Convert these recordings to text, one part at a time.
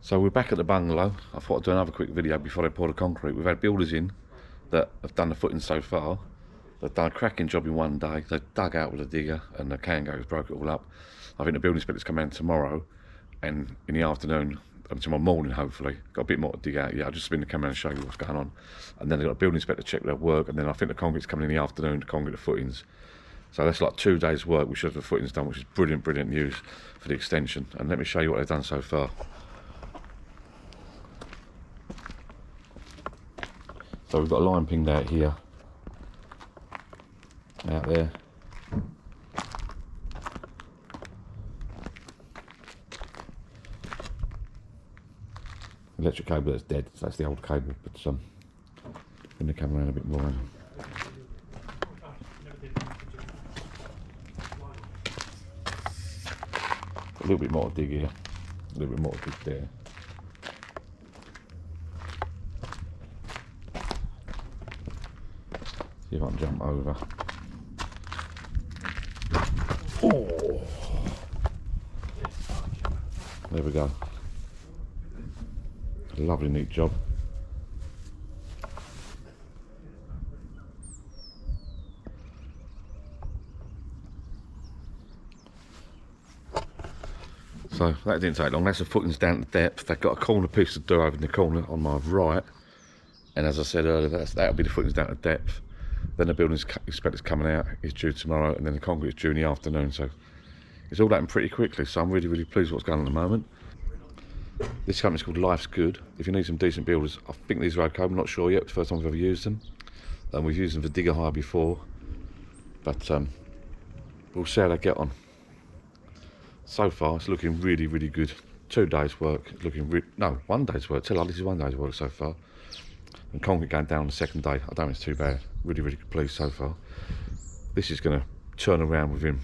So we're back at the bungalow. I thought I'd do another quick video before I pour the concrete. We've had builders in that have done the footings so far. They've done a cracking job in one day. They've dug out with a digger and the Kango's broke it all up. I think the building inspector's come in tomorrow, and in the afternoon, tomorrow morning hopefully. Got a bit more to dig out. Yeah, I'll just been to come in and show you what's going on. And then they've got a building inspector to check their work, and then I think the concrete's coming in the afternoon to concrete the footings. So that's like 2 days work. We should have the footings done, which is brilliant news for the extension. And let me show you what they've done so far. So we've got a line pinged out here, out there. Electric cable that's dead, so that's the old cable, but going to come around a bit more. A little bit more to dig here, a little bit more to dig there. See if I can jump over. Oh, there we go. Lovely neat job. So that didn't take long. That's the footings down to depth. They've got a corner piece to do over in the corner on my right, and as I said earlier, that'll be the footings down to depth. Then the building inspector's coming out, is due tomorrow, and then the concrete is due in the afternoon. So it's all happened pretty quickly, so I'm really pleased with what's going on at the moment. This company's called Life's Good. If you need some decent builders, I think these are okay. I'm not sure yet. It's the first time we've ever used them. We've used them for digger hire before, but we'll see how they get on. So far, it's looking really good. 2 days work, looking no, 1 day's work. Tell her this is 1 day's work so far. And concrete going down on the second day. I don't think it's too bad. Really pleased so far. This is going to turn around within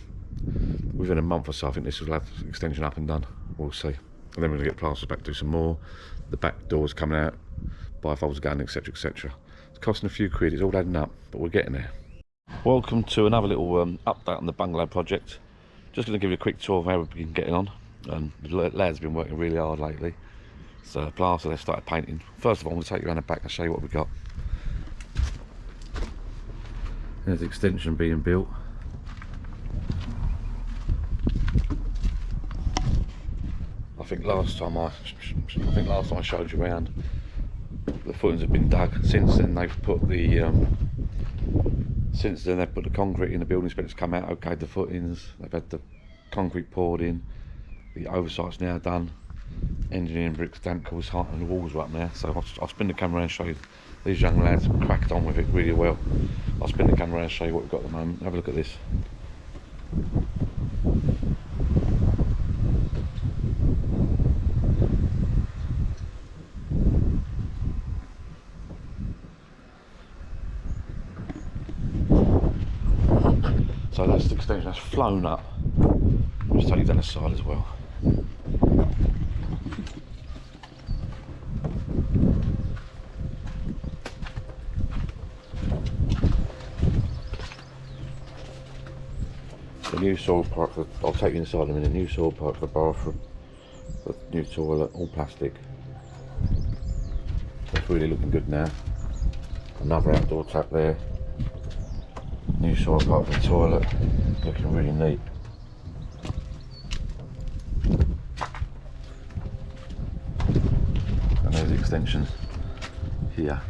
a month or so. I think this will have extension up and done. We'll see. And then we're going to get plasters back, do some more. The back doors coming out, bifolds going, etc. It's costing a few quid. It's all adding up, but we're getting there. Welcome to another little update on the bungalow project. Just going to give you a quick tour of how we've been getting on. The lads have been working really hard lately. So plaster, they've started painting. First of all, I'm going to take you around the back and show you what we've got. There's the extension being built. I think last time I showed you around, the footings have been dug. Since then they've put the concrete in. The building inspector's come out, okayed the footings. They've had the concrete poured in. The oversight's now done. Engineering bricks, damp course, and the walls are up now. So I'll spin the camera around and show you. These young lads have cracked on with it really well. I'll spin the camera around and show you what we've got at the moment. Have a look at this. So that's the extension that's flown up. I'll just take you down the side as well. The new soil pipe, I'll take you inside in a minute. New soil pipe for the bathroom, the new toilet, all plastic. That's really looking good now. Another outdoor tap there. New soil pipe for the toilet, looking really neat. And there's the extension here.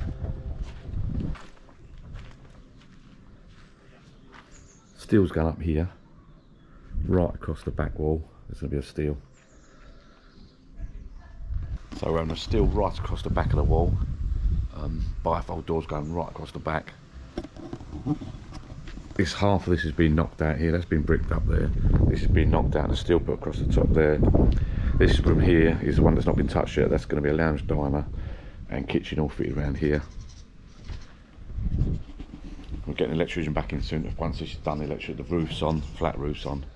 Steel's going up here, right across the back wall. There's going to be a steel. So we're having a steel right across the back of the wall. Bifold doors going right across the back. This half of this has been knocked out here. That's been bricked up there. This has been knocked out and steel put across the top there. This room here is the one that's not been touched yet. That's going to be a lounge diner and kitchen all fitted around here. We're getting the electrician back in soon. Once this is done, the roof's on, flat roof's on.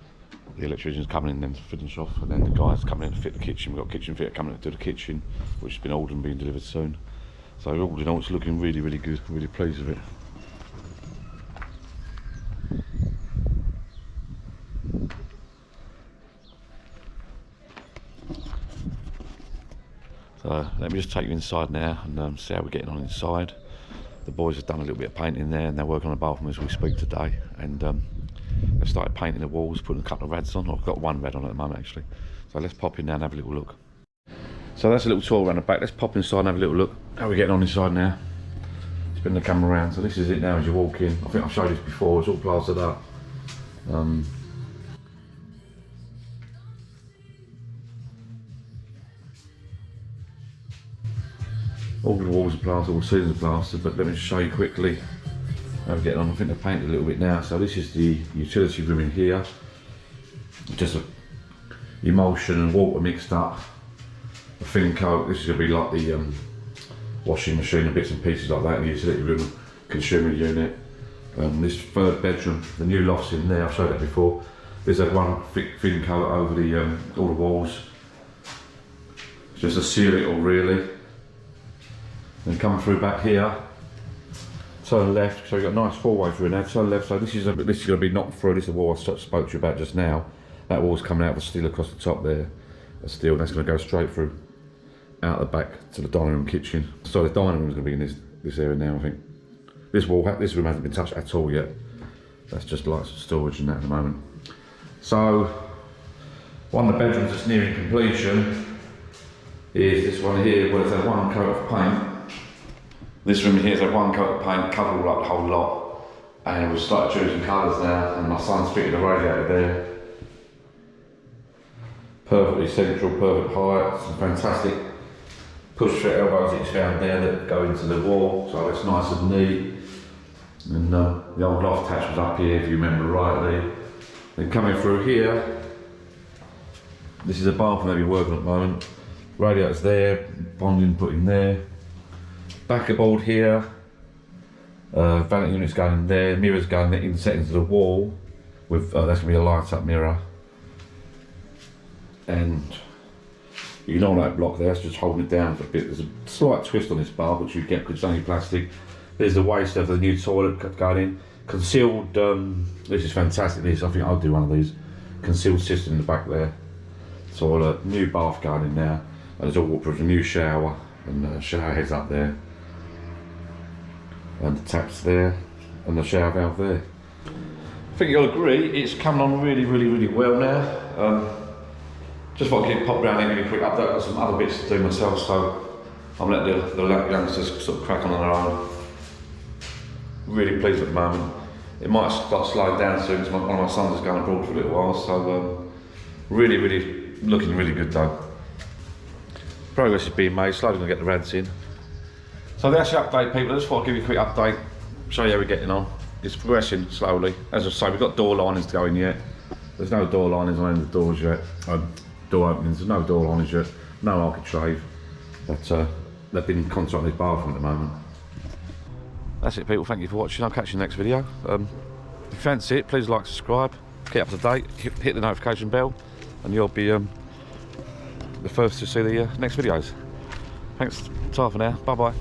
The electrician's coming in then to finish off, and then the guys coming in to fit the kitchen. We've got a kitchen fitter coming in to do the kitchen, which has been ordered and being delivered soon. So all in all, it's looking really good. Really pleased with it. So let me just take you inside now and see how we're getting on inside. The boys have done a little bit of painting there, and they're working on the bathroom as we speak today. And they've started painting the walls, putting a couple of rads on. I've got one rad on at the moment actually. So let's pop in now and have a little look. So that's a little tour around the back. Let's pop inside and have a little look. How are we getting on inside now? Spin the camera around. So this is it now as you walk in. I think I've showed this before. It's all plastered up. All the walls are plastered, all the ceilings are plastered, but let me just show you quickly how we're getting on. I think they've painted a little bit now. So this is the utility room in here. Just a emulsion and water mixed up. A thin coat. This is going to be like the washing machine and bits and pieces like that in the utility room, consumer unit. This third bedroom, the new loft's in there. I've showed that before. There's that one thick thin coat over the all the walls. Just to seal it all really. Then come through back here, turn left, so you've got a nice four-way through now, turn left, so this is going to be knocked through. This is the wall I spoke to you about just now. That wall's coming out with steel across the top there, a steel, and that's going to go straight through, out the back to the dining room kitchen. So the dining room is going to be in this area now, I think. This room hasn't been touched at all yet. That's just like storage and that at the moment. So, one of the bedrooms that's nearing completion is this one here, where it's had one coat of paint. This room here is a one coat of paint, covered all up the whole lot, and we've started choosing colours now, and my son's fitted a radiator there. Perfectly central, perfect height, some fantastic push-fit elbows that he's found there that go into the wall, so it's nice and neat. And the old loft hatch was up here, if you remember rightly. Then coming through here, this is a bathroom they'll be working at the moment. Radiator's there, bonding put in there. Backer board here, vanity units going in there, mirrors going inset into the wall, with that's going to be a light up mirror. And you can hold that block there, it's just holding it down for a bit. There's a slight twist on this bar, which you get because it's only plastic. There's the waste of the new toilet going in. Concealed, this is fantastic, this, I think I'll do one of these. Concealed system in the back there. Toilet, new bath going in now. And there's all waterproof, a new shower, and shower heads up there. And the taps there, and the shower valve there. I think you'll agree, it's coming on really well now. Just thought I'd pop round and give you a quick update. I've got some other bits to do myself, so I'm letting the youngsters sort of crack on their own. Really pleased at the moment. It might start slowing down soon because one of my sons is going abroad for a little while, so really looking really good though. Progress is being made, slowly going to get the rads in. So that's the update, people. I just thought I'd give you a quick update, show you how we're getting on. It's progressing slowly. As I say, we've got door linings to go in yet. There's no door linings on any of the doors yet. Door openings, there's no door linings yet. No architrave. But they've been in contract on this bathroom at the moment. That's it, people. Thank you for watching. I'll catch you in the next video. If you fancy it, please like, subscribe, keep up to date, hit the notification bell, and you'll be the first to see the next videos. Thanks, ta for now. Bye bye.